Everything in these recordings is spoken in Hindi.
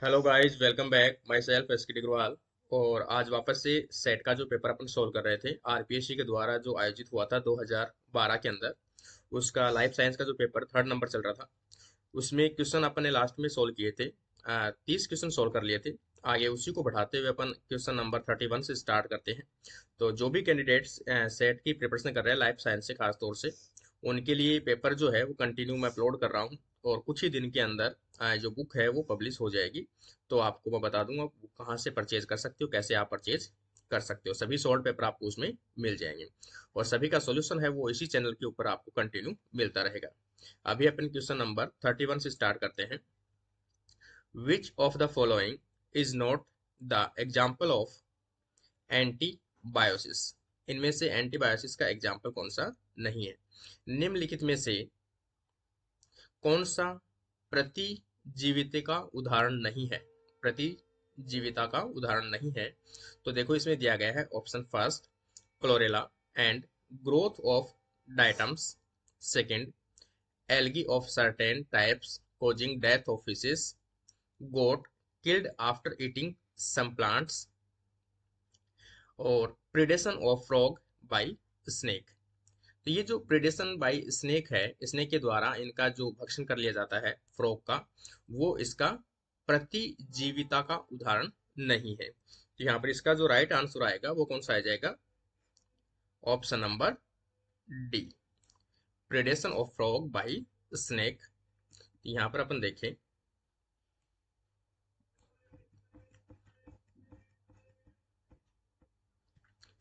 Hello guys, welcome back. Myself S K Agarwal. और आज वापस से सेट का जो पेपर अपन सोल्व कर रहे थे आरपीएससी के द्वारा जो आयोजित हुआ था 2012 के अंदर, उसका लाइफ साइंस का जो पेपर थर्ड नंबर चल रहा था, उसमें क्वेश्चन अपन ने लास्ट में सोल्व किए थे। 30 क्वेश्चन सोल्व कर लिए थे। आगे उसी को बढ़ाते हुए अपन क्वेश्चन नंबर 31 से स्टार्ट करते हैं। तो जो भी कैंडिडेट्स सेट की प्रिपरेशन कर रहे हैं लाइफ साइंस से खास तौर से, उनके लिए पेपर जो है वो कंटिन्यू मैं अपलोड कर रहा हूँ। और कुछ ही दिन के अंदर जो बुक है वो पब्लिश हो जाएगी। तो आपको मैं बता दूंगा बुक कहाँ से परचेज कर सकते हो, कैसे आप परचेज कर सकते हो। सभी सॉल्व पेपर आपको उसमें मिल जाएंगे और सभी का सॉल्यूशन है वो इसी चैनल के ऊपर आपको कंटिन्यू मिलता रहेगा। अभी अपन क्वेश्चन नंबर 31 से स्टार्ट करते हैं। विच of the following is not the example of antibiosis? इनमें से एंटीबायोसिस का एग्जाम्पल कौन सा नहीं है? निम्नलिखित में से कौन सा प्रतिजीविता का उदाहरण नहीं है? प्रतिजीविता का उदाहरण नहीं है। तो देखो इसमें दिया गया है option first chlorella and growth of diatoms, second algae of certain types causing death of fishes, goat killed after eating some plants, और predation of frog by snake। तो ये जो प्रिडेशन बाय स्नेक है, स्नेक के द्वारा इनका जो भक्षण कर लिया जाता है फ्रॉग का, वो इसका प्रतिजीविता का उदाहरण नहीं है। तो यहाँ पर इसका जो राइट आंसर आएगा वो कौन सा आ जाएगा? Option number D, predation of frog by snake. यहाँ पर अपन देखें,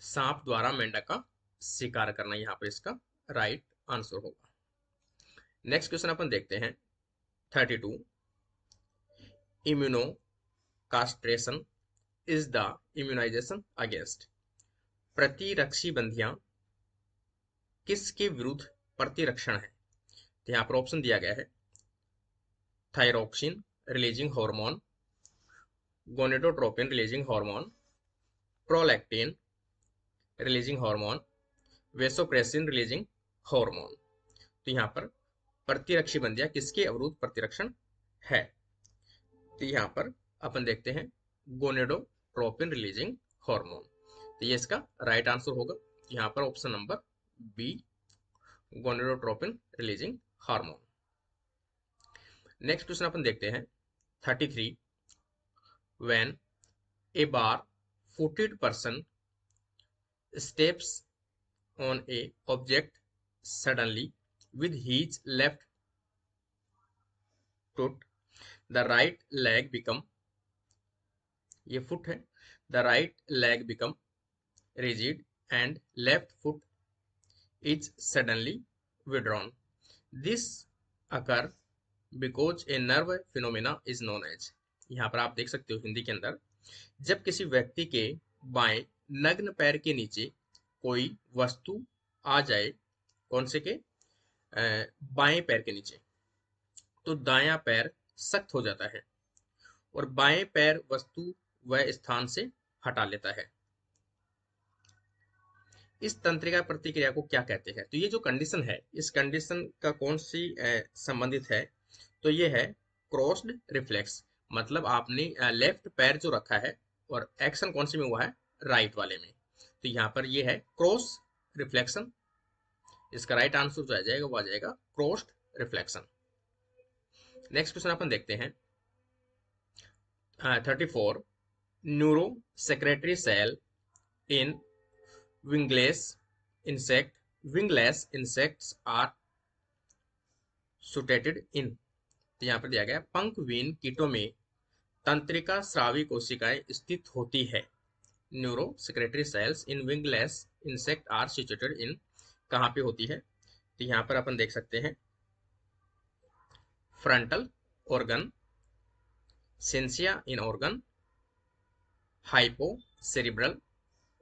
सांप द्वारा मेंढक का शिकार करना यहाँ पर इसका राइट आंसर होगा। नेक्स्ट क्वेश्चन अपन देखते हैं 32। Immunocastration is the immunization against. प्रतिरक्षी बंधियां किसके विरुद्ध प्रतिरक्षण है? तो यहाँ पर ऑप्शन दिया गया है thyroxine releasing hormone, gonadotropin releasing hormone, prolactin releasing hormone, vasopressin releasing hormone. तो यहाँ पर प्रतिरक्षी बंधियां किसके अवरुद्ध प्रतिरक्षण है? तो यहाँ पर अपन देखते हैं गोनेडोट्रोपिन रिलीजिंग हार्मोन। तो ये इसका राइट आंसर होगा। यहाँ पर option number B, gonadotropin releasing hormone. Next question अपन देखते हैं 33। When a barefooted person steps on a object suddenly with his left foot, the right leg become, ये फुट है, the right leg become rigid and left foot is suddenly withdrawn. This occur because a nerve phenomena is known as। यहाँ पर आप देख सकते हो हिंदी के अंदर, जब किसी व्यक्ति के बाएं नग्न पैर के नीचे कोई वस्तु आ जाए, कौन से के बाएं पैर के नीचे, तो दायां पैर सख्त हो जाता है और बाएं पैर वस्तु वह स्थान से हटा लेता है। इस तंत्रिका प्रतिक्रिया को क्या कहते हैं? तो ये जो कंडीशन है, इस कंडीशन का कौन सी संबंधित है? तो ये है क्रॉस्ड रिफ्लेक्स। मतलब आपने लेफ्ट पैर जो रखा है और एक्शन कौन से में हुआ है? राइट वाले में। तो यहाँ पर ये है क्रॉस रिफ्लेक्शन। इसका राइट आंसर जो आ जाएगा वो आ जाएगा क्रॉस्ड रिफ्लेक्शन। नेक्स्ट क्वेश्चन अपन देखते हैं 34। Neuro secretary cell in wingless wingless insects are situated in। तो यहाँ पर दिया गया पंखवीन कीटों में तंत्रिका स्रावी कोशिकाएं स्थित होती है। Neuro secretory cells in wingless insect are situated in, कहाँ पे होती है? तो यहाँ पर अपन देख सकते हैं फ्रंटल ऑर्गन, सेंसिया in organ, hypo cerebral,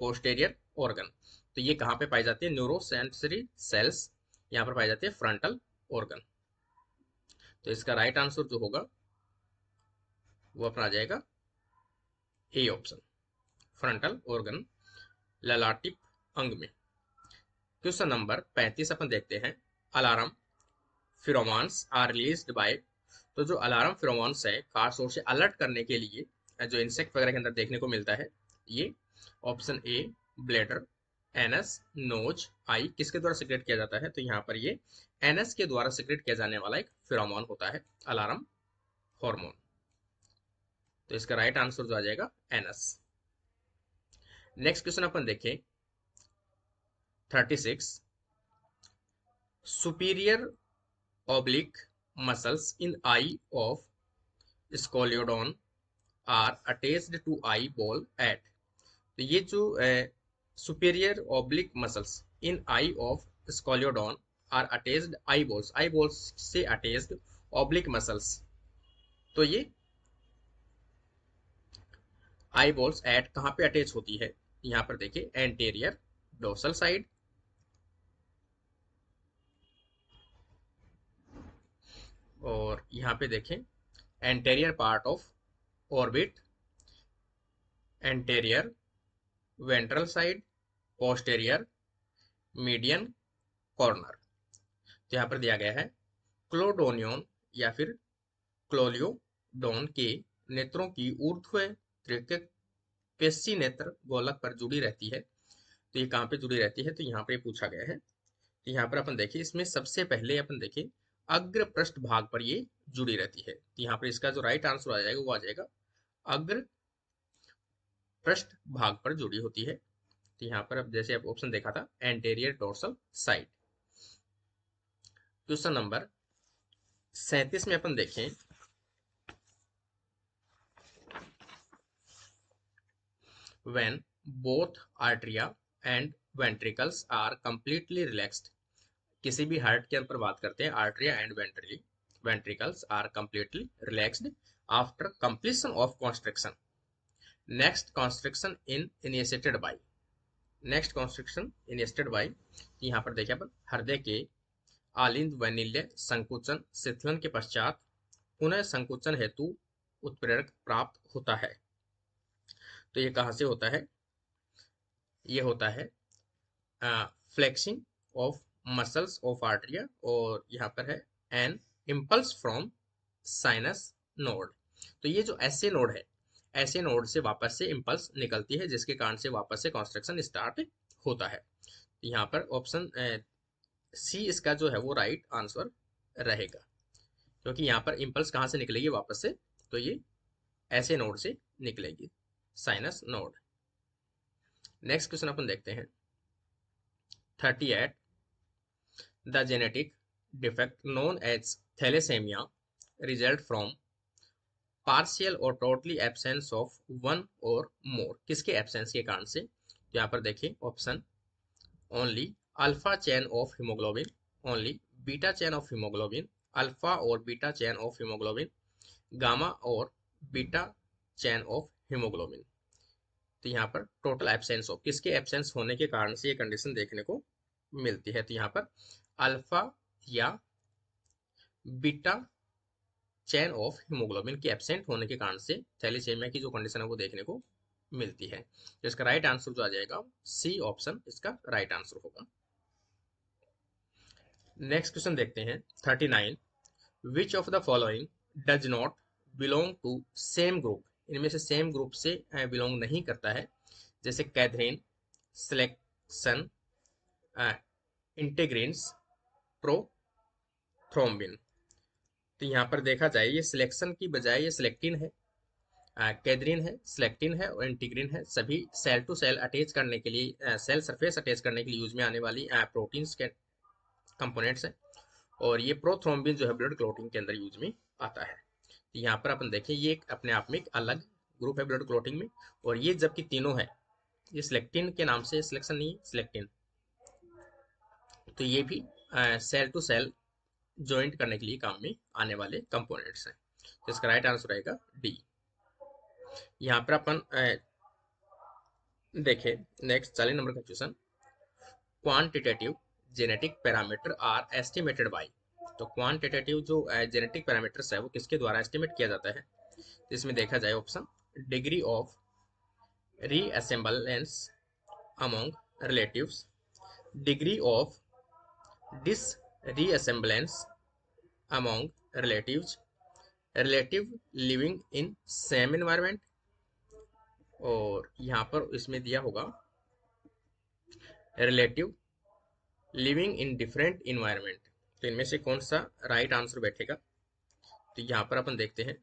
posterior organ. तो ये कहाँ पे पाई जाती है? न्यूरो सेंसरी सेल्स यहाँ पर पाई जाती है फ्रंटल ऑर्गन। तो इसका राइट आंसर जो होगा वो अपना आ जाएगा ए ऑप्शन, फ्रंटल ऑर्गन ललाटिप अंग में। क्वेश्चन नंबर 35 अपन देखते हैं। Alarm pheromones are released by. तो जो अलार्म फेरोमोन्स है खास तौर से अलर्ट करने के लिए जो इंसेक्ट वगैरह के अंदर देखने को मिलता है, ये option A bladder, anus, nose, eye किसके द्वारा सिक्रेट किया जाता है, तो यहाँ पर ये एनस के द्वारा सिक्रेट किया जाने वाला एक फेरोमोन होता है, अलार्म हार्मोन। तो इसका राइट आंसर जो आ जाएगा एनस। नेक्स्ट क्वेश्चन अपन देखें 36। Superior oblique muscles in eye of scoliodon are attached to eyeball at। तो ये जो superior oblique muscles in eye of scoliodon are attached eyeballs से attached oblique muscles, तो ये eyeballs at कहाँ पे अटैच होती है, यहाँ पर देखिए एंटेरियर डोर्सल साइड, और यहाँ पे देखें anterior part of orbit, anterior ventral side, posterior, median, corner. तो यहाँ पर दिया गया है क्लोडोनियन या फिर क्लोलियोडोन के नेत्रों की ऊर्ध्व तृतीयक पेशी नेत्र गोलक पर जुड़ी रहती है। तो ये कहाँ पे जुड़ी रहती है, तो यहाँ पे पूछा गया है। तो यहाँ पर अपन देखिए, इसमें सबसे पहले अपन देखिए अग्र पृष्ठ भाग पर ये जुड़ी रहती है। तो यहाँ पर इसका जो राइट आंसर आ जाएगा वो आ जाएगा अग्र पृष्ठ भाग पर जुड़ी होती है। तो यहाँ पर अब जैसे आप ऑप्शन देखा था anterior dorsal side. Question number 37 में अपन देखें when both arteria and ventricles are completely relaxed। किसी भी हार्ट के अंदर बात करते हैं, atria and ventricles are completely relaxed after completion of constriction. Next constriction initiated by, next constriction initiated by, यहाँ पर देखिए अपन हृदय के आलिंद वैनिल्य संकुचन शिथिलन के पश्चात पुनः संकुचन हेतु उत्प्रेरक प्राप्त होता है। तो ये कहाँ से होता है, ये होता है फ्लेक्सिंग ऑफ मसल्स ऑफ आर्टरिया, और यहाँ पर है an impulse from sinus node. तो ये जो ऐसे नोड है, ऐसे नोड से वापस से इम्पल्स निकलती है जिसके कारण से वापस से कॉन्स्ट्रक्शन स्टार्ट होता है। यहाँ पर ऑप्शन सी इसका जो है वो राइट आंसर रहेगा, क्योंकि यहाँ पर इम्पल्स कहाँ से निकलेगी वापस से, तो ये ऐसे नोड से निकलेगी, साइनस नोड। नेक्स्ट क्वेश्चन अपन देखते हैं 38। The genetic defect known as thalassemia result from partial or totally absence of one or more, किसके एब्सेंस के कारण से। तो यहाँ पर देखिए option only alpha chain of haemoglobin, only beta chain of haemoglobin, alpha और beta chain of haemoglobin, gamma और बीटा चेन ऑफ हीमोग्लोबिन। तो यहाँ पर टोटल एब्सेंस ऑफ, किसके एब्सेंस होने के कारण से ये कंडीशन देखने को मिलती है। तो यहाँ पर अल्फा या बीटा चेन ऑफ हीमोग्लोबिन के एब्सेंट होने के कारण से थैलेसेमिया की जो कंडीशन है वो देखने को मिलती है। तो इसका राइट आंसर जो आ जाएगा सी ऑप्शन इसका राइट आंसर होगा। नेक्स्ट क्वेश्चन देखते हैं 39। Which of the following does not belong to same group, इनमें से सेम ग्रुप से बिलोंग नहीं करता है, जैसे कैथरीन, सिलेक्शन, इंटेग्रिन्स, प्रोथ्रोम्बिन। तो यहाँ पर देखा जाए ये सिलेक्शन की बजाय ये सिलेक्टिन है, कैथरीन है, सिलेक्टिन है और इंटीग्रिन है। सभी सेल टू सेल अटैच करने के लिए, सेल सरफेस अटैच करने के लिए यूज में आने वाली प्रोटीन्स के कंपोनेंट्स हैं, और ये प्रोथ्रोम्बिन जो है ब्लड क्लॉटिंग के अंदर यूज में आता है। तो यहाँ पर अपन देखें ये एक अपने आप में एक अलग ग्रुप है ब्लड क्लॉटिंग में, और ये जबकि तीनों है, ये सिलेक्टिन के नाम से सिलेक्शन नहीं है, सिलेक्टिन। तो ये भी सेल टू सेल ज्वाइंट करने के लिए काम में आने वाले कंपोनेंट्स हैं। तो इसका राइट आंसर रहेगा डी। यहाँ पर अपन देखें नेक्स्ट 40 नंबर का question, quantitative genetic parameter are estimated by. तो क्वांटिटेटिव जो जेनेटिक पैरामीटर्स है वो किसके द्वारा एस्टिमेट किया जाता है। इसमें देखा जाए option degree of resemblance among relatives, degree of dis resemblance among relatives, relative living in same environment, और यहाँ पर इसमें दिया होगा relative living in different environment. तो इनमें से कौन सा राइट आंसर बैठेगा? तो यहाँ पर अपन देखते हैं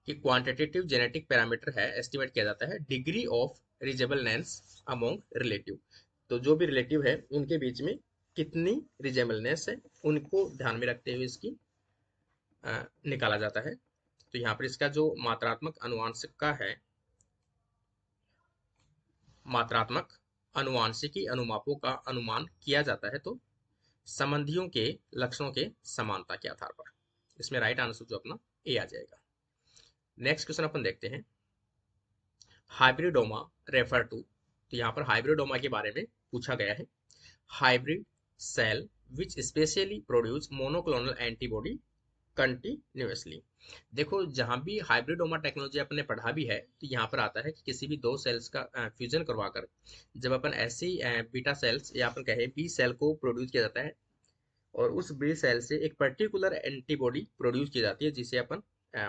कि क्वांटिटेटिव जेनेटिक पैरामीटर है, एस्टिमेट किया जाता है डिग्री ऑफ रिजेबलनेस अमोंग रिलेटिव। तो जो भी रिलेटिव है उनके बीच में कितनी रिजेबलनेस है, उनको ध्यान में रखते हुए इसकी निकाला जाता है। तो यहाँ पर इसका जो मात्रात्मक अनुवांशिक का है, मात्रात्मक अनुवांशिकी अनुमापों का अनुमान किया जाता है तो संबंधियों के लक्षणों के समानता के आधार पर। इसमें राइट आंसर जो अपना ए आ जाएगा। नेक्स्ट क्वेश्चन अपन देखते हैं, हाइब्रिडोमा रेफर टू। तो यहाँ पर हाइब्रिडोमा के बारे में पूछा गया है। Hybrid cell which specially produce monoclonal antibody continuously. देखो जहां भी हाइब्रिडोमा टेक्नोलॉजी अपने पढ़ा भी है तो यहाँ पर आता है कि किसी भी दो सेल्स का फ्यूजन करवाकर जब अपन ऐसी बीटा सेल्स या अपन कहे बी सेल को प्रोड्यूस किया जाता है, और उस बी सेल से एक पर्टिकुलर एंटीबॉडी प्रोड्यूस की जाती है जिसे अपन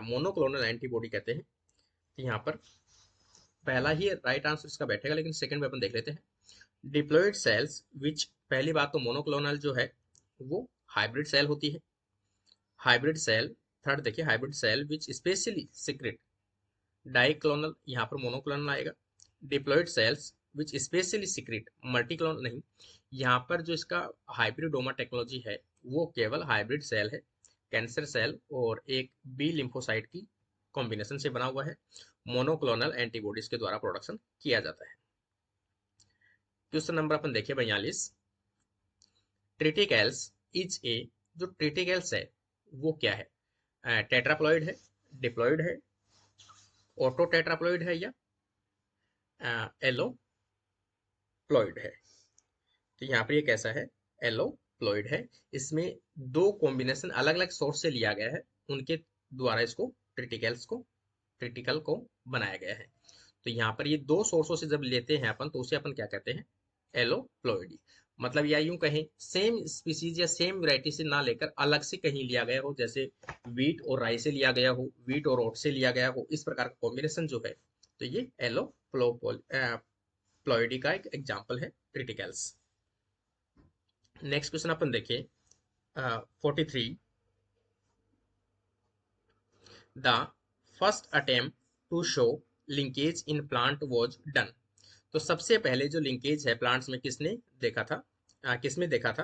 मोनोक्लोनल एंटीबॉडी कहते हैं। तो यहाँ पर पहला ही राइट आंसर इसका बैठेगा, लेकिन सेकंड में अपन देख लेते हैं। डिप्लॉयड सेल्स विच, पहली बात तो मोनोक्लोनल जो है वो हाइब्रिड सेल होती है। हाइब्रिड सेल, थर्ड देखिए, hybrid cell which specially secrete diclonal, यहाँ पर मोनोक्लोनल आएगा। Diploid cells which specially secrete multiclonal नहीं, यहाँ पर जो इसका हाइब्रिडोमा टेक्नोलॉजी है वो केवल हाइब्रिड सेल है, कैंसर सेल और एक बी लिम्फोसाइट की कॉम्बिनेशन से बना हुआ है। मोनोक्लोनल एंटीबॉडीज के द्वारा प्रोडक्शन किया जाता है। क्वेश्चन नंबर अपन देखिए 42, ट्रिटिकल्स इज ए। जो ट्रिटिकल्स है वो क्या है? टेट्राप्लॉइड है, डिप्लॉइड है, ऑटो टेट्राप्लॉइड है, या एलोप्लॉइड है? तो यहाँ पर ये कैसा है? एलोप्लॉइड है। इसमें दो कॉम्बिनेशन अलग अलग सोर्स से लिया गया है, उनके द्वारा इसको ट्रिटिकल को बनाया गया है। तो यहाँ पर ये दो सोर्सों से जब लेते हैं अपन तो उसे अपन क्या कहते हैं? एलोप्लॉइडी। मतलब या यूं कहें सेम स्पीसीज या सेम वैरायटी से ना लेकर अलग से कहीं लिया गया हो, जैसे वीट और राई से लिया गया हो, वीट और ओट से लिया गया हो, इस प्रकार का कॉम्बिनेशन जो है तो ये एलोप्लॉइडी का एक एग्जाम्पल है ट्रिटिकल्स। नेक्स्ट क्वेश्चन अपन देखिए 43, the first attempt to show linkage in plant was done. तो सबसे पहले जो लिंकेज है प्लांट्स में किसने देखा था, किसमें देखा था?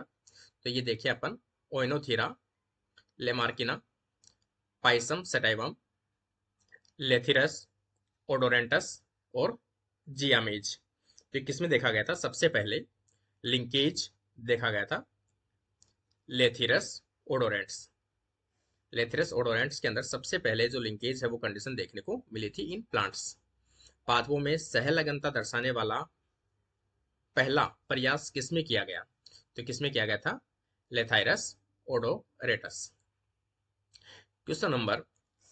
तो ये देखिए अपन, ओइनोथीरा, लेमार्किना, पाइसम सटाइवम, लेथिरस, ओडोरेंटस और जियामेज। तो किसमें देखा गया था? सबसे पहले लिंकेज देखा गया था लेथिरस ओडोरेंट्स। लेथिरस ओडोरेंट्स के अंदर सबसे पहले जो लिंकेज है वो कंडीशन देखने को मिली थी इन प्लांट्स। पादपों में सहलगनता दर्शाने वाला पहला प्रयास किसमें किया गया? तो किसमें किया गया था? लेथाइरस ओडोरेटस। क्वेश्चन नंबर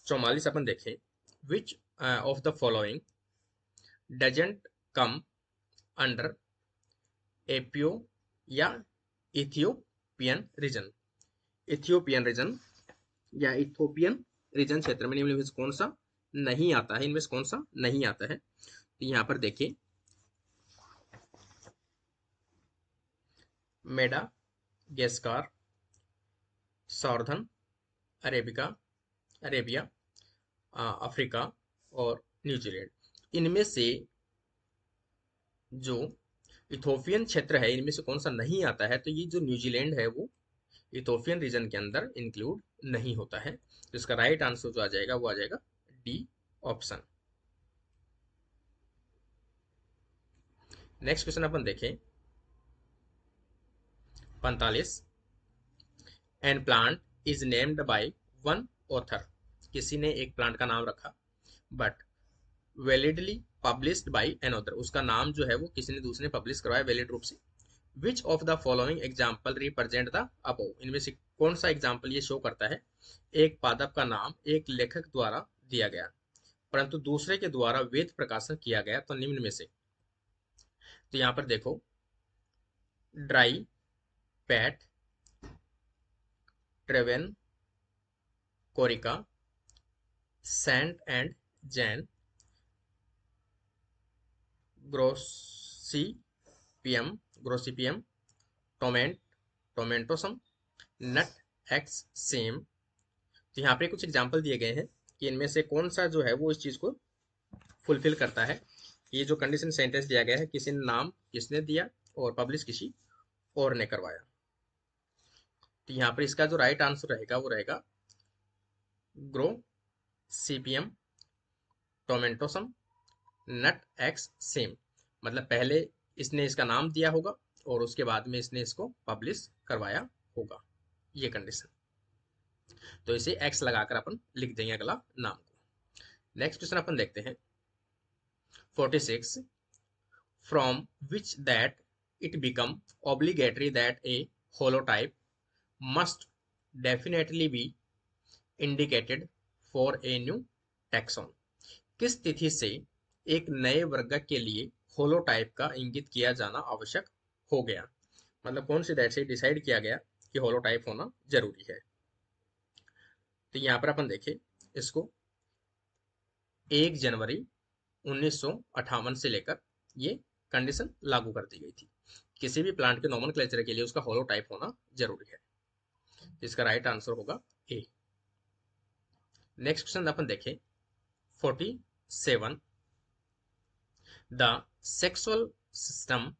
44 अपन देखें, which of the following doesn't come under एपियो या इथियोपियन रीजन। इथियोपियन रीजन या इथोपियन रीजन क्षेत्र में निम्न में से कौन सा नहीं आता है? इनमें से कौन सा नहीं आता है? तो यहाँ पर देखिए, मेडागास्कर, सॉर्दर्न अरेबिया, अफ्रीका और न्यूजीलैंड। इनमें से जो इथोपियन क्षेत्र है इनमें से कौन सा नहीं आता है? तो ये जो न्यूजीलैंड है वो इथोपियन रीजन के अंदर इंक्लूड नहीं होता है। तो इसका राइट आंसर जो आ जाएगा वो आ जाएगा डी ऑप्शन। नेक्स्ट क्वेश्चन अपन देखें 45, an plant is named by one author. किसी ने एक प्लांट का नाम रखा but validly published by another, उसका नाम जो है वो किसी ने दूसरे ने पब्लिश करवाया वैलिड रूप से। विच of the following example represent the above. इनमें से कौन सा एग्जाम्पल ये शो करता है एक पादप का नाम एक लेखक द्वारा दिया गया परंतु दूसरे के द्वारा वेद प्रकाशन किया गया? तो निम्न में से, तो यहाँ पर देखो, ड्राई पैट, ट्रेवेन कोरिका, सेंट एंड जैन ग्रोसिपियम ग्रोसिपियम टोमेंटोसम नट एक्स सेम। तो यहाँ पे कुछ एग्जाम्पल दिए गए हैं कि इनमें से कौन सा जो है वो इस चीज को फुलफिल करता है। ये जो कंडीशन सेंटेंस दिया गया है, किसी ने नाम किसने दिया और पब्लिश किसी और ने करवाया। तो यहाँ पर इसका जो राइट आंसर रहेगा वो रहेगा ग्रोसिपियम टोमेंटोसम नट एक्स सेम। मतलब पहले इसने इसका नाम दिया होगा और उसके बाद में इसने इसको पब्लिश करवाया होगा, ये कंडीशन। तो इसे एक्स लगाकर अपन लिख देंगे अगला नाम को। नेक्स्ट क्वेश्चन अपन देखते हैं 46, from which that it become obligatory that A holotype must definitely be indicated for a new taxon। किस तिथि से एक नए वर्ग के लिए होलोटाइप का इंगित किया जाना आवश्यक हो गया। मतलब कौन सी डेट से डिसाइड किया गया कि होलोटाइप होना जरूरी है। तो यहाँ पर अपन देखें इसको 1 जनवरी 1958 से लेकर ये कंडीशन लागू कर दी गई थी। किसी भी प्लांट के नोमेनक्लेचर के लिए उसका होलोटाइप होना जरूरी है। इसका राइट आंसर होगा ए। नेक्स्ट क्वेश्चन अपन देखें 47, the sexual system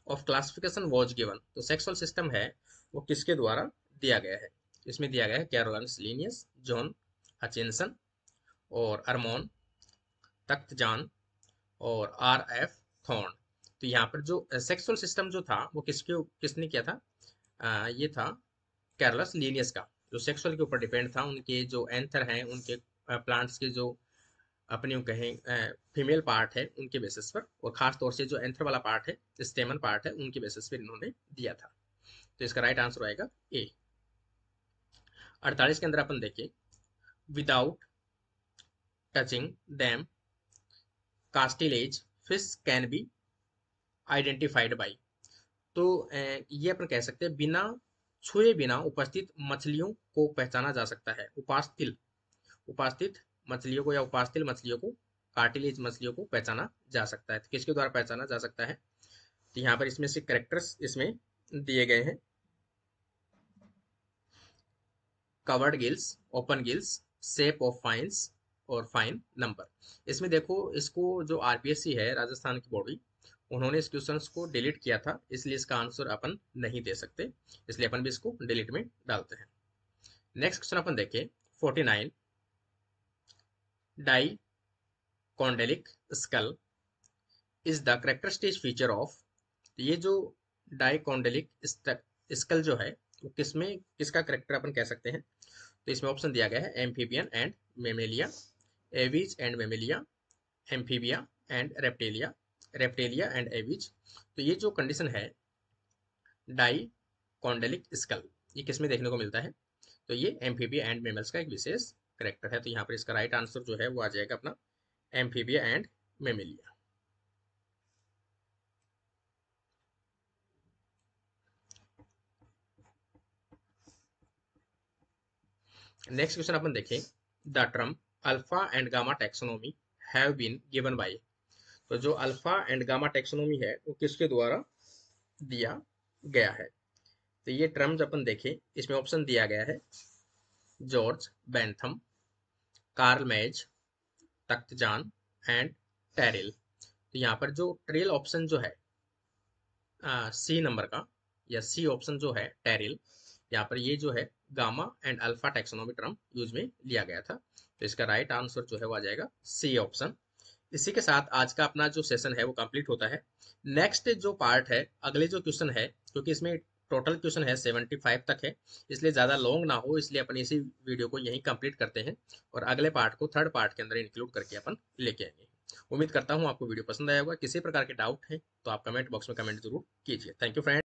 of classification was given. तो सेक्सुअल सिस्टम है वो किसके द्वारा दिया गया है। इसमें दिया गया है कैरोलिनस लिनियस, जॉन हचिनसन और अरमोन तख्तजान और आर एफ थॉर्न। तो यहाँ पर जो सेक्सुअल सिस्टम जो था वो किसने किया था, ये था कैरोलस लिनियस का, जो सेक्सुअल के ऊपर डिपेंड था। उनके जो एंथर हैं, उनके प्लांट्स के जो अपने कहें फीमेल पार्ट है उनके बेसिस पर, और खास तौर से जो एंथर वाला पार्ट है, स्टेमन पार्ट है, उनके बेसिस पर इन्होंने दिया था। तो इसका राइट आंसर आएगा ए। 48 के अंदर अपन देखें without touching them cartilage fish can be identified by. तो ये अपन कह सकते हैं बिना छुए बिना उपस्थित मछलियों को पहचाना जा सकता है। उपास्थित मछलियों को या उपास्थित मछलियों को, कार्टिलेज मछलियों को पहचाना जा सकता है। तो किसके द्वारा पहचाना जा सकता है। तो यहाँ पर इसमें से कैरेक्टर्स इसमें दिए गए हैं, covered gills, open gills, shape of fins और फाइन नंबर। इसमें देखो इसको जो आरपीएससी है राजस्थान की बॉडी, उन्होंने इस क्वेश्चन को डिलीट किया था, इसलिए इसका आंसर अपन नहीं दे सकते, इसलिए अपन भी इसको डिलीट में डालते हैं। नेक्स्ट क्वेश्चन अपन देखें 49, dicondylic skull is the characteristic feature of. ये जो डाइकोंडेलिक स्कल जो है वो किसका करेक्टर अपन कह सकते हैं। तो इसमें ऑप्शन दिया गया है amphibian and Mammalia, aves and Mammalia, amphibia and Reptilia, Reptilia and aves. तो ये जो कंडीशन है डाइकोंडेलिक स्कल, ये किसमें देखने को मिलता है। तो ये एम्फीबिया एंड मेमल्स का एक विशेष करेक्टर है। तो यहाँ पर इसका राइट आंसर जो है वो आ जाएगा अपना amphibia and mammalia. Next question अपन देखें the term alpha and gamma taxonomy have been given by. तो जो अल्फा एंड गामा टैक्सोनॉमी है वो किसके द्वारा दिया गया है। तो ये टर्म्स अपन देखें, इसमें ऑप्शन दिया गया है George Bentham, Carl Mez, Takhtajan and Turrill. तो यहाँ पर जो ट्रेल ऑप्शन जो है सी नंबर का, या सी ऑप्शन जो है टेरिल, यहाँ पर ये जो है gamma and alpha taxonomy term use में लिया गया था। तो इसका राइट आंसर जो है वो आ जाएगा सी ऑप्शन। इसी के साथ आज का अपना जो सेशन है वो कंप्लीट होता है। नेक्स्ट जो पार्ट है, अगले जो क्वेश्चन है, क्योंकि इसमें टोटल क्वेश्चन है 75 तक है, इसलिए ज़्यादा लॉन्ग ना हो, इसलिए अपन इसी वीडियो को यहीं कंप्लीट करते हैं और अगले पार्ट को थर्ड पार्ट के अंदर इंक्लूड करके अपन लेके आएंगे। उम्मीद करता हूँ आपको वीडियो पसंद आया होगा। किसी प्रकार के डाउट है तो आप कमेंट बॉक्स में कमेंट जरूर कीजिए। Thank you friend.